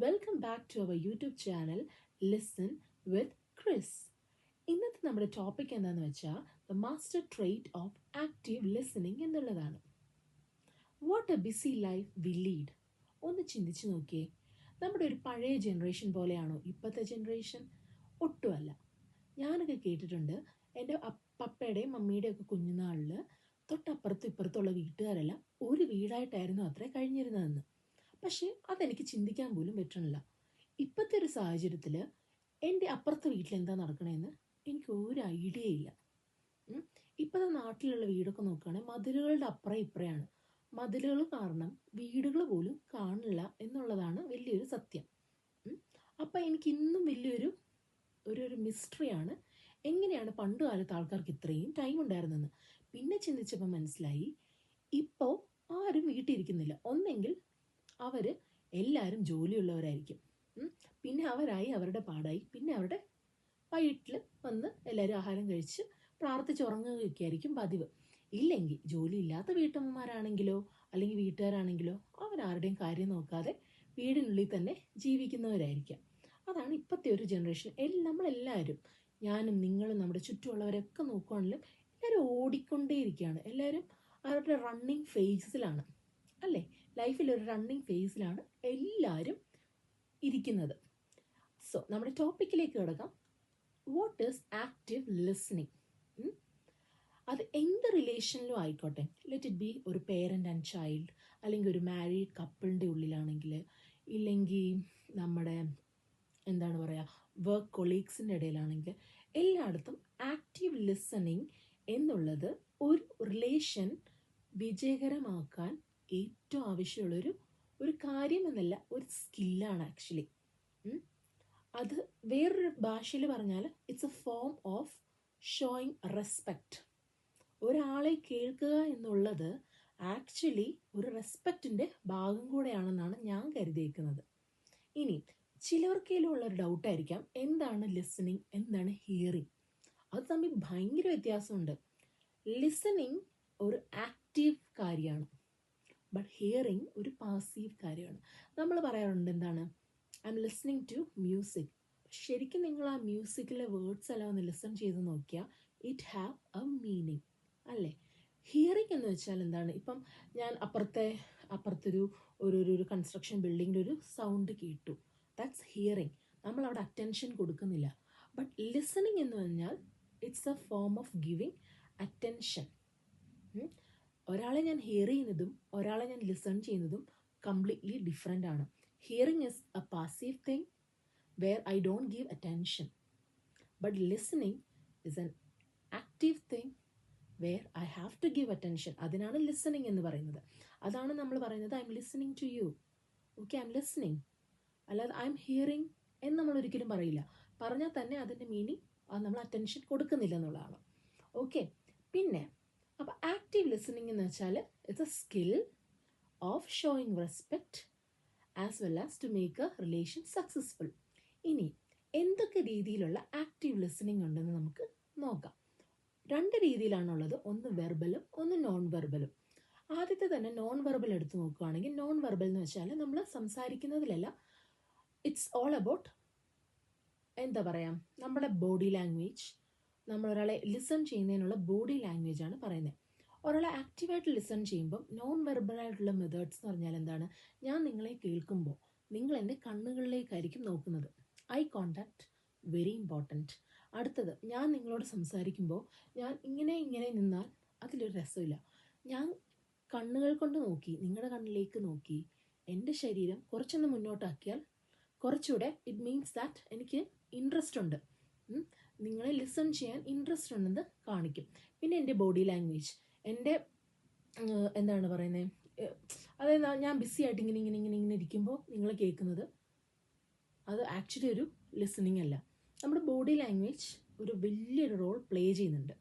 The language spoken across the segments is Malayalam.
Welcome back to our YouTube channel listen with Chris. ഇന്നത്തെ നമ്മുടെ ടോപ്പിക് എന്താണെന്ന് വെച്ചാൽ the master trait of active listening എന്നുള്ളതാണ്. What a busy life we lead. ഒന്ന് ചിന്തിച്ച് നോക്കിയേ, നമ്മുടെ ഒരു പഴയ ജനറേഷൻ പോലെയാണോ ഇപ്പോഴത്തെ ജനറേഷൻ? ഒട്ടുമല്ല. ഞാനൊക്കെ കേട്ടിട്ടുണ്ട്, എൻ്റെ പപ്പയുടെയും മമ്മിയുടെയും ഒക്കെ കുഞ്ഞുനാളിൽ തൊട്ടപ്പുറത്തും ഇപ്പുറത്തുള്ള വീട്ടുകാരെല്ലാം ഒരു വീടായിട്ടായിരുന്നു അത്രേ കഴിഞ്ഞിരുന്നതെന്ന്. പക്ഷേ അതെനിക്ക് ചിന്തിക്കാൻ പോലും പറ്റണില്ല. ഇപ്പോഴത്തെ ഒരു സാഹചര്യത്തിൽ എൻ്റെ അപ്പുറത്തെ വീട്ടിൽ എന്താ നടക്കണമെന്ന് എനിക്ക് ഒരു ഐഡിയ ഇല്ല. ഇപ്പോഴത്തെ നാട്ടിലുള്ള വീടൊക്കെ നോക്കുകയാണെങ്കിൽ മതിലുകളുടെ അപ്പുറം ഇപ്പുറയാണ്. മതിലുകൾ കാരണം വീടുകൾ പോലും കാണില്ല എന്നുള്ളതാണ് വലിയൊരു സത്യം. അപ്പം എനിക്ക് ഇന്നും വലിയൊരു ഒരു മിസ്റ്ററിയാണ്, എങ്ങനെയാണ് പണ്ട് കാലത്ത് ആൾക്കാർക്ക് ഇത്രയും ടൈം ഉണ്ടായിരുന്നെന്ന്. പിന്നെ ചിന്തിച്ചപ്പോൾ മനസ്സിലായി, ഇപ്പോൾ ആരും വീട്ടിലിരിക്കുന്നില്ല. ഒന്നെങ്കിൽ അവർ എല്ലാവരും ജോലിയുള്ളവരായിരിക്കും, പിന്നെ അവരായി അവരുടെ പാടായി, പിന്നെ അവരുടെ വീട്ടിൽ വന്ന് എല്ലാവരും ആഹാരം കഴിച്ച് പ്രാർത്ഥിച്ച് ഉറങ്ങുകയൊക്കെ ആയിരിക്കും പതിവ്. ഇല്ലെങ്കിൽ ജോലിയില്ലാത്ത വീട്ടമ്മമാരാണെങ്കിലോ അല്ലെങ്കിൽ വീട്ടുകാരാണെങ്കിലോ അവരാരുടെയും കാര്യം നോക്കാതെ വീടിനുള്ളിൽ തന്നെ ജീവിക്കുന്നവരായിരിക്കാം. അതാണ് ഇപ്പോഴത്തെ ഒരു ജനറേഷൻ. നമ്മളെല്ലാവരും, ഞാനും നിങ്ങളും നമ്മുടെ ചുറ്റുമുള്ളവരൊക്കെ നോക്കുകയാണെങ്കിലും എല്ലാവരും ഓടിക്കൊണ്ടേയിരിക്കുകയാണ്. എല്ലാവരും അവരുടെ റണ്ണിങ് ഫേസിലാണ്, അല്ലേ? ലൈഫിൽ ഒരു റണ്ണിങ് ഫേസിലാണ് എല്ലാവരും ഇരിക്കുന്നത്. സോ നമ്മുടെ ടോപ്പിക്കിലേക്ക് കിടക്കാം. What is active listening? അത് എന്ത് റിലേഷനിലും ആയിക്കോട്ടെ, ലെറ്റ് ഇറ്റ് ബി ഒരു പേരൻ്റ് ആൻഡ് ചൈൽഡ്, അല്ലെങ്കിൽ ഒരു മാരീഡ് കപ്പിളിൻ്റെ ഉള്ളിലാണെങ്കിൽ, ഇല്ലെങ്കിൽ നമ്മുടെ എന്താണ് പറയുക വർക്ക് കൊളീഗ്സിൻ്റെ ഇടയിലാണെങ്കിൽ, എല്ലായിടത്തും ആക്റ്റീവ് ലിസണിങ് എന്നുള്ളത് ഒരു റിലേഷൻ വിജയകരമാക്കാൻ ഏറ്റവും ആവശ്യമുള്ളൊരു കാര്യം എന്നല്ല, ഒരു സ്കില്ലാണ് ആക്ച്വലി. അത് വേറൊരു ഭാഷയിൽ പറഞ്ഞാൽ it's a form of showing respect. ഒരാളെ കേൾക്കുക എന്നുള്ളത് ആക്ച്വലി ഒരു റെസ്പെക്റ്റിൻ്റെ ഭാഗം കൂടെയാണെന്നാണ് ഞാൻ കരുതിയിരിക്കുന്നത്. ഇനി ചിലർക്കെങ്കിലും ഉള്ളൊരു ഡൗട്ടായിരിക്കാം, എന്താണ് ലിസണിങ്, എന്താണ് ഹിയറിങ്? അത് തമ്മിൽ ഭയങ്കര വ്യത്യാസമുണ്ട്. ലിസണിങ് ഒരു ആക്റ്റീവ് കാര്യമാണ്, ബട്ട് ഹിയറിങ് ഒരു പാസീവ് കാര്യമാണ്. നമ്മൾ പറയാറുണ്ട്, എന്താണ്, I'm listening to music. ശരിക്കും നിങ്ങൾ ആ മ്യൂസിക്കിലെ വേർഡ്സ് എല്ലാം ഒന്ന് ലിസൺ ചെയ്ത് നോക്കിയാൽ ഇറ്റ് ഹാവ് എ മീനിങ്, അല്ലേ? ഹിയറിങ് എന്ന് വെച്ചാൽ എന്താണ്? ഇപ്പം ഞാൻ അപ്പുറത്തൊരു ഒരു കൺസ്ട്രക്ഷൻ ബിൽഡിങ്ങിൻ്റെ ഒരു സൗണ്ട് കേട്ടു, ദാറ്റ്സ് ഹിയറിങ്. നമ്മളവിടെ അറ്റൻഷൻ കൊടുക്കുന്നില്ല. ബട്ട് ലിസണിങ് എന്ന് പറഞ്ഞാൽ it's a form of giving attention. ഒരാളെ ഞാൻ ഹിയർ ചെയ്യുന്നതും ഒരാളെ ഞാൻ ലിസൺ ചെയ്യുന്നതും കംപ്ലീറ്റ്ലി ഡിഫറെൻ്റ് ആണ്. Hearing is a passive thing where I don't give attention, but listening is an active thing where I have to give attention. അതിനാണ് ലിസണിങ് എന്ന് പറയുന്നത്. അതാണ് നമ്മൾ പറയുന്നത്, I'm listening to you. Okay, I'm listening. അല്ലാതെ ഐ എം ഹിയറിങ് എന്ന് നമ്മൾ ഒരിക്കലും പറയില്ല. പറഞ്ഞാൽ തന്നെ അതിൻ്റെ മീനിങ് അത് നമ്മൾ അറ്റൻഷൻ കൊടുക്കുന്നില്ല എന്നുള്ളതാണ്. ഓക്കെ, പിന്നെ അപ്പോൾ ആക്റ്റീവ് ലിസണിങ് എന്ന് വെച്ചാൽ it's a skill of showing respect as well as to make a relation successful. ഇനി എന്തൊക്കെ രീതിയിലുള്ള ആക്റ്റീവ് ലിസണിങ് ഉണ്ടെന്ന് നമുക്ക് നോക്കാം. രണ്ട് രീതിയിലാണുള്ളത്, ഒന്ന് വെർബലും ഒന്ന് നോൺ വെർബലും. ആദ്യത്തെ തന്നെ നോൺ വെർബൽ എടുത്ത് നോക്കുകയാണെങ്കിൽ, നോൺ വെർബൽ എന്ന് വെച്ചാൽ നമ്മൾ സംസാരിക്കുന്നതിലല്ല, ഇറ്റ്സ് ഓൾ അബൌട്ട് എന്താ പറയുക, നമ്മുടെ ബോഡി ലാംഗ്വേജ്. നമ്മൾ ഒരാളെ ലിസൺ ചെയ്യുന്നതിനുള്ള ബോഡി ലാംഗ്വേജ് ആണ് പറയുന്നത്. ഒരാളെ ആക്റ്റീവായിട്ട് ലിസൺ ചെയ്യുമ്പം നോൺ വെർബലായിട്ടുള്ള മെത്തേഡ്സ് എന്ന് പറഞ്ഞാൽ എന്താണ്? ഞാൻ നിങ്ങളെ കേൾക്കുമ്പോൾ നിങ്ങൾ എൻ്റെ കണ്ണുകളിലേക്കായിരിക്കും നോക്കുന്നത്. Eye contact very important. അടുത്തത്, ഞാൻ നിങ്ങളോട് സംസാരിക്കുമ്പോൾ ഞാൻ ഇങ്ങനെ നിന്നാൽ അതിലൊരു രസമില്ല. ഞാൻ കണ്ണുകൾ കൊണ്ട് നോക്കി, നിങ്ങളുടെ കണ്ണിലേക്ക് നോക്കി എൻ്റെ ശരീരം കുറച്ചൊന്ന് മുന്നോട്ടാക്കിയാൽ കുറച്ചുകൂടെ ഇറ്റ് മീൻസ് ദാറ്റ് എനിക്ക് ഇൻട്രസ്റ്റ് ഉണ്ട്, നിങ്ങളെ ലിസൺ ചെയ്യാൻ ഇൻട്രസ്റ്റ് ഉണ്ടെന്ന് കാണിക്കും. പിന്നെ എൻ്റെ ബോഡി ലാംഗ്വേജ്, എൻ്റെ എന്താണ് പറയുന്നത്, അതായത് ഞാൻ ബിസി ആയിട്ട് ഇങ്ങനെ ഇരിക്കുമ്പോൾ നിങ്ങൾ കേൾക്കുന്നത് അത് ആക്ച്വലി ഒരു ലിസണിങ് അല്ല. നമ്മുടെ ബോഡി ലാംഗ്വേജ് ഒരു വലിയൊരു റോൾ പ്ലേ ചെയ്യുന്നുണ്ട്.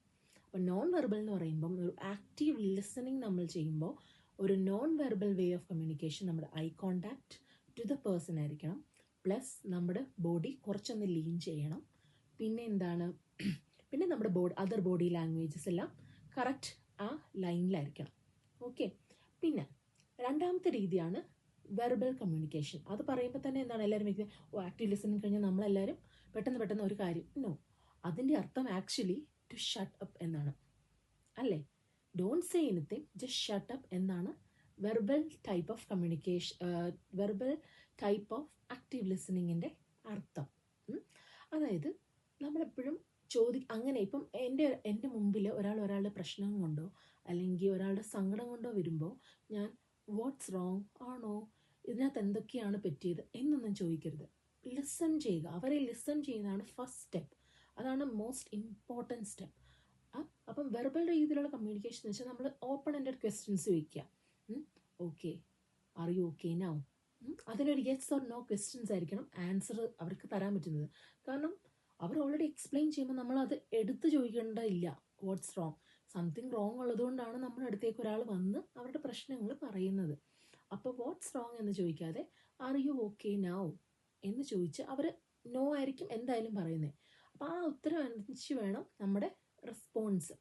അപ്പോൾ നോൺ വെർബൽ എന്ന് പറയുമ്പം ഒരു ആക്റ്റീവ് ലിസണിങ് നമ്മൾ ചെയ്യുമ്പോൾ ഒരു non verbal way of communication നമ്മുടെ eye contact to the person ആയിരിക്കണം, പ്ലസ് നമ്മുടെ ബോഡി കുറച്ചൊന്ന് ലീൻ ചെയ്യണം. പിന്നെ എന്താണ്, പിന്നെ നമ്മുടെ അതർ ബോഡി ലാംഗ്വേജസ് എല്ലാം കറക്റ്റ് ആ ലൈനിലായിരിക്കണം. ഓക്കെ, പിന്നെ രണ്ടാമത്തെ രീതിയാണ് വെർബൽ കമ്മ്യൂണിക്കേഷൻ. അത് പറയുമ്പോൾ തന്നെ എന്താണ് എല്ലാവരും വയ്ക്കുന്നത്, ഓ ആക്റ്റീവ് ലിസണിങ് കഴിഞ്ഞാൽ നമ്മളെല്ലാവരും പെട്ടെന്ന് ഒരു കാര്യം. നോ, അതിൻ്റെ അർത്ഥം ആക്ച്വലി ടു ഷട്ട് അപ്പ് എന്നാണ്, അല്ലേ? Don't say anything, just shut up എന്നാണ് verbal type of communication, verbal type of active ലിസണിങ്ങിൻ്റെ അർത്ഥം. അതായത് നമ്മളെപ്പോഴും അങ്ങനെ ഇപ്പം എൻ്റെ മുമ്പിൽ ഒരാളുടെ പ്രശ്നം കൊണ്ടോ അല്ലെങ്കിൽ ഒരാളുടെ സങ്കടം കൊണ്ടോ വരുമ്പോൾ ഞാൻ വാട്ട്സ് റോങ്, ആണോ, ഇതിനകത്ത് എന്തൊക്കെയാണ് പറ്റിയത് എന്നൊന്നും ചോദിക്കരുത്. ലിസൺ ചെയ്യുക. അവരെ ലിസൺ ചെയ്യുന്നതാണ് ഫസ്റ്റ് സ്റ്റെപ്പ്. അതാണ് മോസ്റ്റ് ഇമ്പോർട്ടൻറ്റ് സ്റ്റെപ്പ്. അപ്പം വെർബൽ രീതിയിലുള്ള കമ്മ്യൂണിക്കേഷൻ എന്ന് വെച്ചാൽ നമ്മൾ ഓപ്പൺ എൻഡഡ് ക്വസ്റ്റ്യൻസ് ചോദിക്കുക. Okay, are you okay now? അതിനൊരു യെസ് ഓർ നോ ക്വസ്റ്റ്യൻസ് ആയിരിക്കണം ആൻസർ അവർക്ക് തരാൻ പറ്റുന്നത്. കാരണം അവർ ഓൾറെഡി എക്സ്പ്ലെയിൻ ചെയ്യുമ്പോൾ നമ്മളത് എടുത്ത് ചോദിക്കേണ്ടതില്ല വാട്ട്സ് റോങ്. സംതിങ് റോങ് ഉള്ളതുകൊണ്ടാണ് നമ്മുടെ അടുത്തേക്ക് ഒരാൾ വന്ന് അവരുടെ പ്രശ്നങ്ങൾ പറയുന്നത്. അപ്പോൾ വാട്ട്സ് റോങ് എന്ന് ചോദിക്കാതെ ആർ യു ഓക്കെ നൗ എന്ന് ചോദിച്ച് അവർ നോ ആയിരിക്കും എന്തായാലും പറയുന്നത്. അപ്പോൾ ആ ഉത്തരം അനുസരിച്ച് വേണം നമ്മുടെ റെസ്പോൺസ്.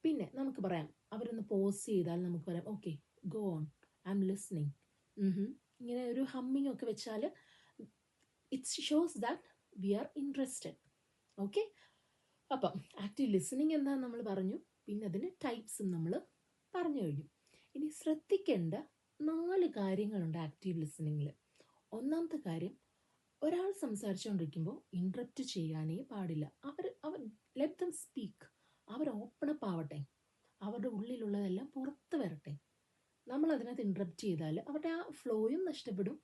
പിന്നെ നമുക്ക് പറയാം, അവരൊന്ന് പോസ് ചെയ്താൽ നമുക്ക് പറയാം, okay go on, I M listening. ഇങ്ങനെ ഒരു ഹമ്മിങ് ഒക്കെ വെച്ചാൽ it shows that we are interested. Okay, അപ്പം ആക്റ്റീവ് ലിസണിങ് എന്താ നമ്മൾ പറഞ്ഞു, പിന്നെ അതിൻ്റെ ടൈപ്സും നമ്മൾ പറഞ്ഞു കഴിഞ്ഞു. ഇനി ശ്രദ്ധിക്കേണ്ട 4 കാര്യങ്ങളുണ്ട് ആക്റ്റീവ് ലിസണിങ്ങിൽ. ഒന്നാമത്തെ കാര്യം, ഒരാൾ സംസാരിച്ചുകൊണ്ടിരിക്കുമ്പോൾ ഇൻട്രപ്റ്റ് ചെയ്യാനേ പാടില്ല. അവർ ലെറ്റ് ദം സ്പീക്ക്. അവർ ഓപ്പണപ്പ് ആവട്ടെ, അവരുടെ ഉള്ളിലുള്ളതെല്ലാം പുറത്ത് വരട്ടെ. നമ്മൾ അതിനകത്ത് ഇൻട്രപ്റ്റ് ചെയ്താൽ അവരുടെ ആ ഫ്ലോയും നഷ്ടപ്പെടും,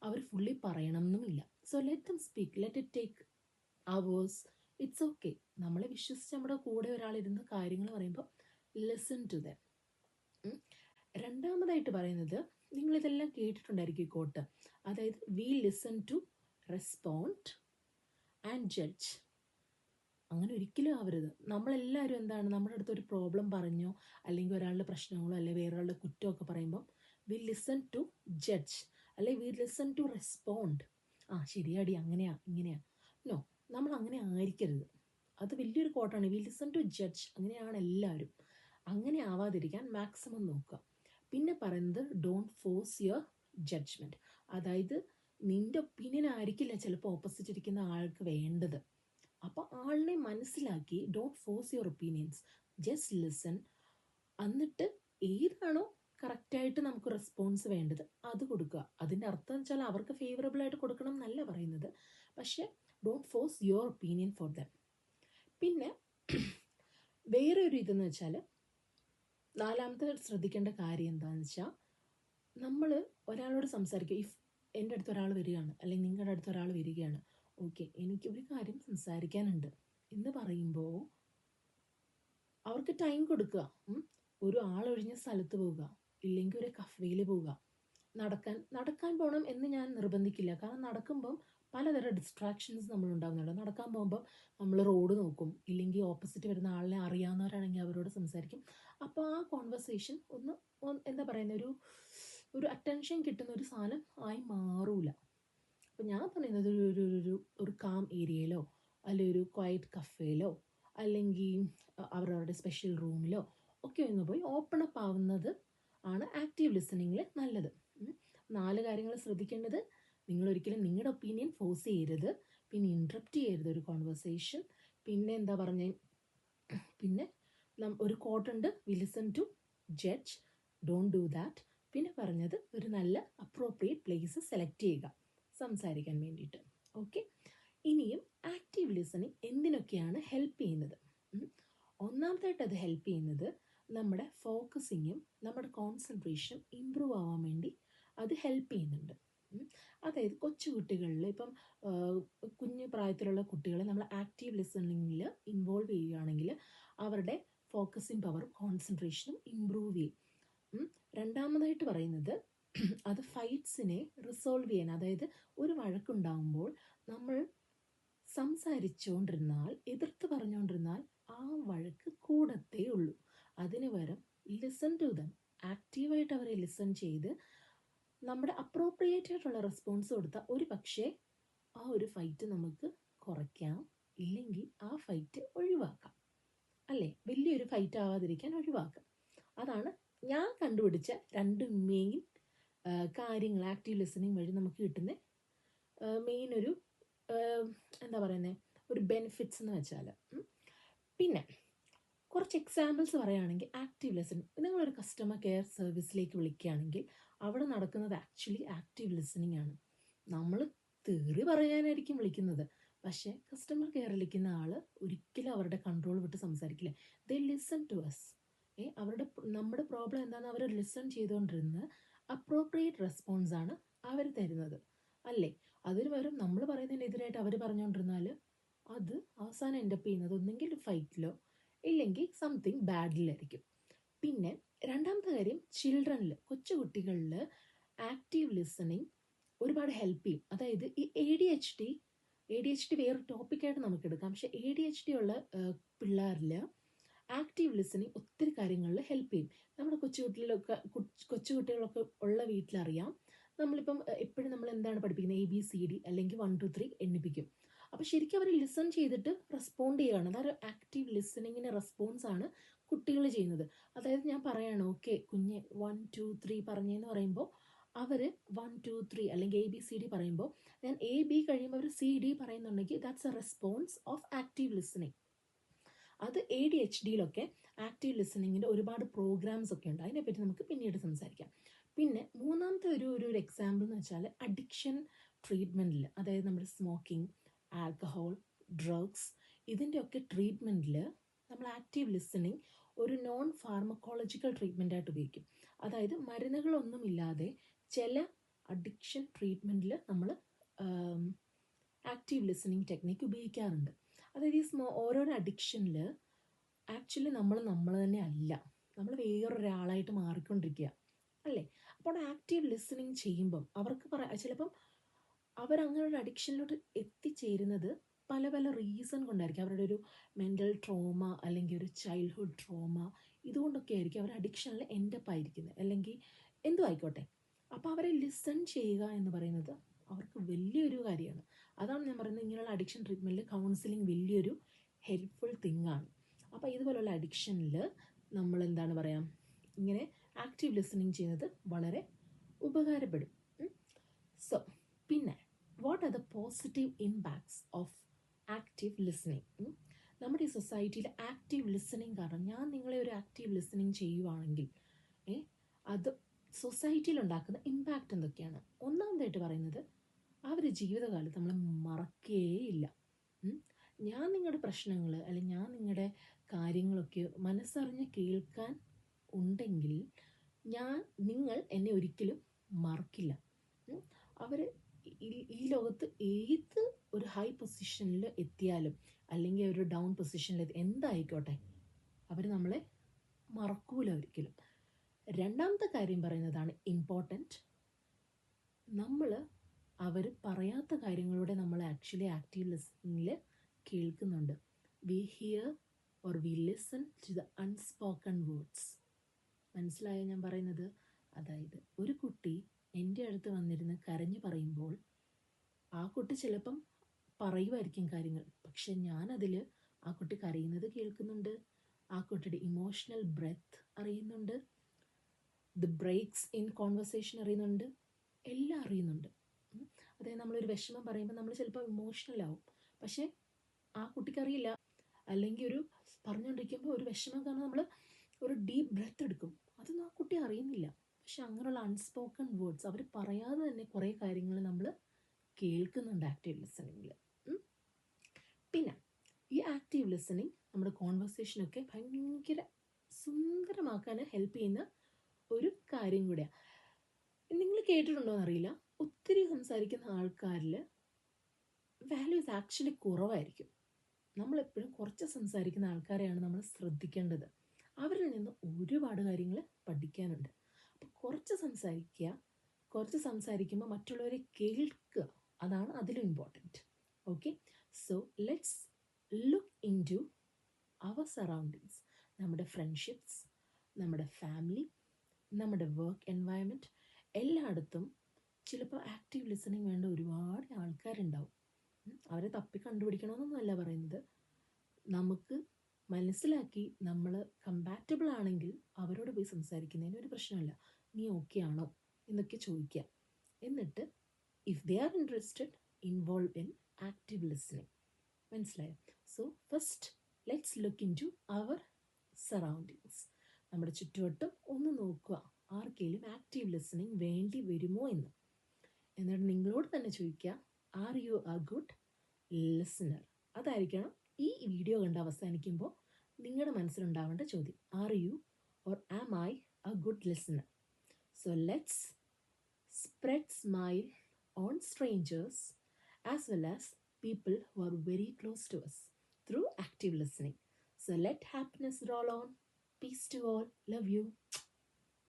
അവർ ഫുള്ളി പറയണമെന്നുമില്ല. So let them speak, let it take hours, it's okay. നമ്മളെ വിശ്വസിച്ച് നമ്മുടെ കൂടെ ഒരാളിരുന്ന് കാര്യങ്ങൾ പറയുമ്പോൾ ലിസൺ ടു ദം. രണ്ടാമതായിട്ട് പറയുന്നത്, നിങ്ങളിതെല്ലാം കേട്ടിട്ടുണ്ടായിരിക്കും ഈ കോട്ട്, അതായത് we listen to respond and judge. അങ്ങനെ ഒരിക്കലും ആവരുത്. നമ്മളെല്ലാവരും എന്താണ്, നമ്മുടെ അടുത്തൊരു പ്രോബ്ലം പറഞ്ഞോ അല്ലെങ്കിൽ ഒരാളുടെ പ്രശ്നങ്ങളോ അല്ലെങ്കിൽ വേറൊരാളുടെ കുറ്റമൊക്കെ പറയുമ്പോൾ വി ലിസൺ ടു ജഡ്ജ് അല്ലെങ്കിൽ വി ലിസൺ ടു റെസ്പോണ്ട്. ശരിയാടി, അങ്ങനെയാ ഇങ്ങനെയാ. നോ, നമ്മൾ അങ്ങനെ ആയിരിക്കരുത്. അത് വലിയൊരു കോട്ടാണ്. We listen to judge. അങ്ങനെയാണ് എല്ലാവരും. അങ്ങനെ ആവാതിരിക്കാൻ മാക്സിമം നോക്കുക. പിന്നെ പറയുന്നത് ഡോണ്ട് ഫോഴ്സ് യുവർ ജഡ്ജ്മെൻറ്റ്. അതായത് നിൻ്റെ ഒപ്പീനിയൻ ആയിരിക്കില്ല ചിലപ്പോൾ ഓപ്പോസിറ്റ് ഇരിക്കുന്ന ആൾക്ക് വേണ്ടത്. അപ്പോൾ ആളിനെ മനസ്സിലാക്കി don't force your opinions, just listen. എന്നിട്ട് ഏതാണോ കറക്റ്റായിട്ട് നമുക്ക് റെസ്പോൺസ് വേണ്ടത് അത് കൊടുക്കുക. അതിൻ്റെ അർത്ഥം എന്ന് വെച്ചാൽ അവർക്ക് ഫേവറബിളായിട്ട് കൊടുക്കണം എന്നല്ല പറയുന്നത്, പക്ഷേ don't force your opinion for them. പിന്നെ വേറെ ഒരു ഇതെന്ന് വെച്ചാൽ, നാലാമത്തെ ശ്രദ്ധിക്കേണ്ട കാര്യം എന്താണെന്ന് വെച്ചാൽ, നമ്മൾ ഒരാളോട് സംസാരിക്കുക. ഇഫ് എൻ്റെ അടുത്ത് ഒരാൾ വരികയാണ് അല്ലെങ്കിൽ നിങ്ങളുടെ അടുത്ത് ഒരാൾ വരികയാണ്, ഓക്കെ എനിക്കൊരു കാര്യം സംസാരിക്കാനുണ്ട് എന്ന് പറയുമ്പോൾ അവർക്ക് ടൈം കൊടുക്കുക. ഒരു ആളൊഴിഞ്ഞ സ്ഥലത്ത് പോവുക, ഇല്ലെങ്കിൽ ഒരു കഫേയിൽ പോവുക. നടക്കാൻ പോകണം എന്ന് ഞാൻ നിർബന്ധിക്കില്ല. കാരണം നടക്കുമ്പം പലതരം ഡിസ്ട്രാക്ഷൻസ് നമ്മളുണ്ടാകുന്നുണ്ട്. നടക്കാൻ പോകുമ്പോൾ നമ്മൾ റോഡ് നോക്കും, ഇല്ലെങ്കിൽ ഓപ്പോസിറ്റ് വരുന്ന ആളിനെ അറിയാവുന്നവരാണെങ്കിൽ അവരോട് സംസാരിക്കും. അപ്പോൾ ആ കോൺവെർസേഷൻ എന്താ പറയുന്ന ഒരു അറ്റൻഷൻ കിട്ടുന്ന ഒരു സാധനം ആയി മാറൂല. അപ്പോൾ ഞാൻ പറയുന്നത് ഒരു കാം ഏരിയയിലോ അല്ലെങ്കിൽ ഒരു ക്വയറ്റ് കഫേയിലോ അല്ലെങ്കിൽ അവരവരുടെ സ്പെഷ്യൽ റൂമിലോ ഒക്കെ ഒന്ന് പോയി ഓപ്പൺ അപ്പ് ആവുന്നത് ആണ് ആക്റ്റീവ് ലിസണിങ്ങിൽ നല്ലത്. 4 കാര്യങ്ങൾ ശ്രദ്ധിക്കേണ്ടത്, നിങ്ങളൊരിക്കലും നിങ്ങളുടെ ഒപ്പീനിയൻ ഫോഴ്സ് ചെയ്യരുത്, പിന്നെ ഇൻട്രപ്റ്റ് ചെയ്യരുത് ഒരു കോൺവെർസേഷൻ. പിന്നെ എന്താ പറഞ്ഞേ, പിന്നെ ഒരു കോട്ടുണ്ട്, we listen to judge, don't do that. പിന്നെ പറഞ്ഞത് ഒരു നല്ല അപ്രോപ്രിയേറ്റ് പ്ലേസ് സെലക്ട് ചെയ്യുക സംസാരിക്കാൻ വേണ്ടിയിട്ട്. ഓക്കെ, ഇനിയും ആക്റ്റീവ് ലിസണിങ് എന്തിനൊക്കെയാണ് ഹെൽപ്പ് ചെയ്യുന്നത്? ഒന്നാമതായിട്ട് അത് ഹെൽപ്പ് ചെയ്യുന്നത് നമ്മുടെ ഫോക്കസിങ്ങും നമ്മുടെ കോൺസെൻട്രേഷനും ഇമ്പ്രൂവ് ആവാൻ വേണ്ടി അത് ഹെൽപ്പ് ചെയ്യുന്നുണ്ട്. അതായത് കൊച്ചു കുട്ടികളിൽ ഇപ്പം കുഞ്ഞു പ്രായത്തിലുള്ള കുട്ടികളെ നമ്മൾ ആക്റ്റീവ് ലിസണിങ്ങിൽ ഇൻവോൾവ് ചെയ്യുകയാണെങ്കിൽ അവരുടെ ഫോക്കസിങ് പവറും കോൺസെൻട്രേഷനും ഇമ്പ്രൂവ് ചെയ്യും. രണ്ടാമതായിട്ട് പറയുന്നത് അത് ഫൈറ്റ്സിനെ റിസോൾവ് ചെയ്യാൻ, അതായത് ഒരു വഴക്കുണ്ടാകുമ്പോൾ നമ്മൾ സംസാരിച്ചുകൊണ്ടിരുന്നാൽ, എതിർത്ത് പറഞ്ഞുകൊണ്ടിരുന്നാൽ ആ വഴക്ക് കൂടത്തേ ഉള്ളൂ. അതിന് പകരം ലിസൺ ടു ദം, ആക്റ്റീവായിട്ട് അവരെ ലിസൺ ചെയ്ത് നമ്മുടെ അപ്രോപ്രിയേറ്റ് ആയിട്ടുള്ള റെസ്പോൺസ് കൊടുത്താൽ ഒരു പക്ഷേ ആ ഒരു ഫൈറ്റ് നമുക്ക് കുറയ്ക്കാം, ഇല്ലെങ്കിൽ ആ ഫൈറ്റ് ഒഴിവാക്കാം. അല്ലേ, വലിയൊരു ഫൈറ്റ് ആവാതിരിക്കാൻ ഒഴിവാക്കാം. അതാണ് ഞാൻ കണ്ടുപിടിച്ച 2 മെയിൻ കാര്യങ്ങൾ ആക്റ്റീവ് ലിസണിങ് വഴി നമുക്ക് കിട്ടുന്ന മെയിൻ ഒരു എന്താ പറയുന്നത് ഒരു ബെനിഫിറ്റ്സ് എന്ന് വെച്ചാൽ. പിന്നെ കുറച്ച് എക്സാമ്പിൾസ് പറയുകയാണെങ്കിൽ, ആക്റ്റീവ് ലിസണിങ്, നിങ്ങളൊരു കസ്റ്റമർ കെയർ സർവീസിലേക്ക് വിളിക്കുകയാണെങ്കിൽ അവിടെ നടക്കുന്നത് ആക്ച്വലി ആക്റ്റീവ് ലിസണിങ് ആണ്. നമ്മൾ തിയറി പറയാനായിരിക്കും വിളിക്കുന്നത്, പക്ഷേ കസ്റ്റമർ കെയർ വിളിക്കുന്ന ആൾ ഒരിക്കലും അവരുടെ കൺട്രോൾ വിട്ട് സംസാരിക്കില്ല. ദേ ലിസൺ ടു അസ്. നമ്മുടെ പ്രോബ്ലം എന്താണെന്ന് അവർ ലിസൺ ചെയ്തുകൊണ്ടിരുന്ന് അപ്രോപ്രിയേറ്റ് റെസ്പോൺസ് ആണ് അവർ തരുന്നത്, അല്ലേ? അതിന് പകരം നമ്മൾ പറയുന്നതിനെതിരായിട്ട് അവർ പറഞ്ഞുകൊണ്ടിരുന്നാൽ അത് അവസാനം എൻഡപ്പ് ചെയ്യുന്നത് ഒന്നെങ്കിൽ ഫൈറ്റിലോ ഇല്ലെങ്കിൽ സംതിങ് ബാഡിലായിരിക്കും. പിന്നെ രണ്ടാമത്തെ കാര്യം, ചിൽഡ്രനിൽ, കൊച്ചുകുട്ടികളിൽ ആക്റ്റീവ് ലിസണിങ് ഒരുപാട് ഹെൽപ്പ് ചെയ്യും. അതായത് ഈ ADHD വേറെ ടോപ്പിക്കായിട്ട് നമുക്ക് എടുക്കാം, പക്ഷേ ADHD ഉള്ള പിള്ളേരിൽ ആക്റ്റീവ് ലിസണിങ് ഒത്തിരി കാര്യങ്ങളിൽ ഹെൽപ്പ് ചെയ്യും. നമ്മുടെ കൊച്ചുകുട്ടികളൊക്കെ ഉള്ള വീട്ടിലറിയാം, നമ്മളിപ്പം എപ്പോഴും നമ്മൾ എന്താണ് പഠിപ്പിക്കുന്നത്, ABCD അല്ലെങ്കിൽ 1 2 3 എണ്ണിപ്പിക്കും. അപ്പോൾ ശരിക്കും അവർ ലിസൺ ചെയ്തിട്ട് റെസ്പോണ്ട് ചെയ്യുകയാണ്. അതൊരു ആക്റ്റീവ് ലിസണിങ്ങിന് റെസ്പോൺസ് ആണ് കുട്ടികൾ ചെയ്യുന്നത്. അതായത് ഞാൻ പറയാണ്, ഓക്കെ കുഞ്ഞ് 1 2 3 പറഞ്ഞെന്ന് പറയുമ്പോൾ അവർ 1 2 3 അല്ലെങ്കിൽ ABCD പറയുമ്പോൾ ഞാൻ AB കഴിയുമ്പോൾ അവർ CD പറയുന്നുണ്ടെങ്കിൽ that's A response of active listening. അത് ADHDയിലൊക്കെ ആക്റ്റീവ് ലിസണിങ്ങിൻ്റെ ഒരുപാട് പ്രോഗ്രാംസ് ഒക്കെ ഉണ്ട്, അതിനെപ്പറ്റി നമുക്ക് പിന്നീട് സംസാരിക്കാം. പിന്നെ മൂന്നാമത്തെ ഒരു എക്സാമ്പിൾ എന്ന് വെച്ചാൽ അഡിക്ഷൻ ട്രീറ്റ്മെൻറ്റിൽ, അതായത് നമ്മുടെ സ്മോക്കിംഗ്, ആൽക്കഹോൾ, ഡ്രഗ്സ്, ഇതിൻ്റെയൊക്കെ ട്രീറ്റ്മെൻറ്റിൽ നമ്മൾ ആക്റ്റീവ് ലിസണിങ് ഒരു നോൺ ഫാർമക്കോളജിക്കൽ ട്രീറ്റ്മെൻ്റ് ആയിട്ട് ഉപയോഗിക്കും. അതായത് മരുന്നുകളൊന്നുമില്ലാതെ ചില അഡിക്ഷൻ ട്രീറ്റ്മെൻറ്റിൽ നമ്മൾ ആക്റ്റീവ് ലിസണിങ് ടെക്നിക്ക് ഉപയോഗിക്കാറുണ്ട്. അതായത് ഈ ഓരോരോ അഡിക്ഷനിൽ ആക്ച്വലി നമ്മൾ തന്നെ അല്ല, നമ്മൾ വേറൊരാളായിട്ട് മാറിക്കൊണ്ടിരിക്കുക, അല്ലേ? അപ്പോൾ ആക്റ്റീവ് ലിസണിങ് ചെയ്യുമ്പം അവർക്ക് ചിലപ്പം അവരങ്ങനെ ഒരു അഡിക്ഷനിലോട്ട് എത്തിച്ചേരുന്നത് പല പല റീസൺ കൊണ്ടായിരിക്കും. അവരുടെ ഒരു മെൻ്റൽ ട്രോമ അല്ലെങ്കിൽ ഒരു ചൈൽഡ്ഹുഡ് ട്രോമ, ഇതുകൊണ്ടൊക്കെ ആയിരിക്കും അവർ അഡിക്ഷനിൽ എൻഡപ്പ് ആയിരിക്കുന്നത്, അല്ലെങ്കിൽ എന്തോ ആയിക്കോട്ടെ. അപ്പോൾ അവരെ ലിസൺ ചെയ്യുക എന്ന് പറയുന്നത് അവർക്ക് വലിയൊരു കാര്യമാണ്. അതാണ് ഞാൻ പറയുന്നത്, ഇങ്ങനെയുള്ള അഡിക്ഷൻ ട്രീറ്റ്മെൻറ്റിൽ കൗൺസിലിംഗ് വലിയൊരു ഹെൽപ്ഫുൾ തിങ് ആണ്. അപ്പോൾ ഇതുപോലുള്ള അഡിക്ഷനിൽ നമ്മൾ എന്താണ് പറയുക, ഇങ്ങനെ ആക്റ്റീവ് ലിസണിങ് ചെയ്യുന്നത് വളരെ ഉപകാരപ്പെടും. സോ പിന്നെ what are the positive impacts of active listening? നമ്മുടെ ഈ സൊസൈറ്റിയിൽ ആക്റ്റീവ് ലിസണിങ് കാരണം, ഞാൻ നിങ്ങളെ ഒരു ആക്റ്റീവ് ലിസണിങ് ചെയ്യുവാണെങ്കിൽ അത് സൊസൈറ്റിയിൽ ഉണ്ടാക്കുന്ന ഇമ്പാക്റ്റ് എന്തൊക്കെയാണ്? ഒന്നാമതായിട്ട് പറയുന്നത്, അവർ ജീവിതകാലത്ത് നമ്മൾ മറക്കുകയില്ല. ഞാൻ നിങ്ങളുടെ പ്രശ്നങ്ങൾ അല്ലെങ്കിൽ ഞാൻ നിങ്ങളുടെ കാര്യങ്ങളൊക്കെ മനസ്സറിഞ്ഞ് കേൾക്കാൻ ഉണ്ടെങ്കിൽ നിങ്ങൾ എന്നെ ഒരിക്കലും മറക്കില്ല. അവർ ഈ ലോകത്ത് ഏത് ഒരു ഹൈ പൊസിഷനിൽ എത്തിയാലും അല്ലെങ്കിൽ ഒരു ഡൗൺ പൊസിഷനിൽ എന്തായിക്കോട്ടെ, അവർ നമ്മളെ മറക്കൂല ഒരിക്കലും. രണ്ടാമത്തെ കാര്യം പറയുന്നതാണ് ഇമ്പോർട്ടൻറ്റ്, അവർ പറയാത്ത കാര്യങ്ങളുടെ നമ്മൾ ആക്ച്വലി ആക്റ്റീവ് ലിസണിങ്ങിൽ കേൾക്കുന്നുണ്ട്. We hear or we listen to the unspoken words. മനസ്സിലായോ ഞാൻ പറയുന്നത്? അതായത് ഒരു കുട്ടി എൻ്റെ അടുത്ത് വന്നിരുന്ന് കരഞ്ഞു പറയുമ്പോൾ ആ കുട്ടി ചിലപ്പം പറയുമായിരിക്കും കാര്യങ്ങൾ, പക്ഷെ ഞാനതിൽ ആ കുട്ടി കരയുന്നത് കേൾക്കുന്നുണ്ട്, ആ കുട്ടിയുടെ ഇമോഷണൽ ബ്രെത്ത് അറിയുന്നുണ്ട്, ദ ബ്രേക്സ് ഇൻ കോൺവെർസേഷൻ അറിയുന്നുണ്ട്, എല്ലാം അറിയുന്നുണ്ട്. അതായത് നമ്മളൊരു വിഷമം പറയുമ്പോൾ നമ്മൾ ചിലപ്പോൾ ഇമോഷണൽ ആവും, പക്ഷേ ആ കുട്ടിക്കറിയില്ല. അല്ലെങ്കിൽ ഒരു പറഞ്ഞുകൊണ്ടിരിക്കുമ്പോൾ ഒരു വിഷമം കാരണം നമ്മൾ ഒരു ഡീപ്പ് ബ്രെത്ത് എടുക്കും, അതൊന്നും ആ കുട്ടി അറിയുന്നില്ല. പക്ഷെ അങ്ങനെയുള്ള അൺസ്പോക്കൺ വേർഡ്സ് അവർ പറയാതെ തന്നെ കുറേ കാര്യങ്ങൾ നമ്മൾ കേൾക്കുന്നുണ്ട് ആക്റ്റീവ് ലിസണിങ്ങിൽ. പിന്നെ ഈ ആക്റ്റീവ് ലിസണിങ് നമ്മുടെ കോൺവെർസേഷനൊക്കെ ഭയങ്കര സുന്ദരമാക്കാൻ ഹെൽപ്പ് ചെയ്യുന്ന ഒരു കാര്യം കൂടെയാണ്. നിങ്ങൾ കേട്ടിട്ടുണ്ടോ എന്നറിയില്ല, ഒത്തിരി സംസാരിക്കുന്ന ആൾക്കാരിൽ വാല്യൂസ് ആക്ച്വലി കുറവായിരിക്കും. നമ്മളെപ്പോഴും കുറച്ച് സംസാരിക്കുന്ന ആൾക്കാരെയാണ് നമ്മൾ ശ്രദ്ധിക്കേണ്ടത്. അവരിൽ നിന്ന് ഒരുപാട് കാര്യങ്ങൾ പഠിക്കാനുണ്ട്. അപ്പോൾ കുറച്ച് സംസാരിക്കുമ്പോൾ മറ്റുള്ളവരെ കേൾക്കുക, അതാണ് അതിലും important. Okay, so let's look into our surroundings. നമ്മുടെ ഫ്രണ്ട്ഷിപ്സ്, നമ്മുടെ ഫാമിലി, നമ്മുടെ വർക്ക് എൻവയൺമെൻറ്റ്, എല്ലായിടത്തും ചിലപ്പോൾ ആക്റ്റീവ് ലിസണിങ് വേണ്ട ഒരുപാട് ആൾക്കാരുണ്ടാവും. അവരെ തപ്പി കണ്ടുപിടിക്കണമെന്നൊന്നുമല്ല പറയുന്നത്, നമുക്ക് മനസ്സിലാക്കി നമ്മൾ കമ്പാറ്റബിൾ ആണെങ്കിൽ അവരോട് പോയി സംസാരിക്കുന്നതിന് ഒരു പ്രശ്നമില്ല. നീ ഓക്കെ ആണോ, എന്നൊക്കെ ചോദിക്കുക. എന്നിട്ട് if they are interested, involve in active listening. മനസ്സിലായോ? So first let's look into our surroundings. നമ്മുടെ ചുറ്റുവട്ടം ഒന്ന് നോക്കുക, ആർക്കെങ്കിലും ആക്റ്റീവ് ലിസണിങ് വേണ്ടി വരുമോ എന്ന്. എന്നിട്ട് നിങ്ങളോട് തന്നെ ചോദിക്കുക, are you a good listener? അതായിരിക്കണം ഈ വീഡിയോ കണ്ട് അവസാനിക്കുമ്പോൾ നിങ്ങളുടെ മനസ്സിലുണ്ടാവേണ്ട ചോദ്യം. Are you or am I a good listener? So let's spread smile on strangers as well as people who are very close to us through active listening. So let happiness roll on. Peace to all. Love you.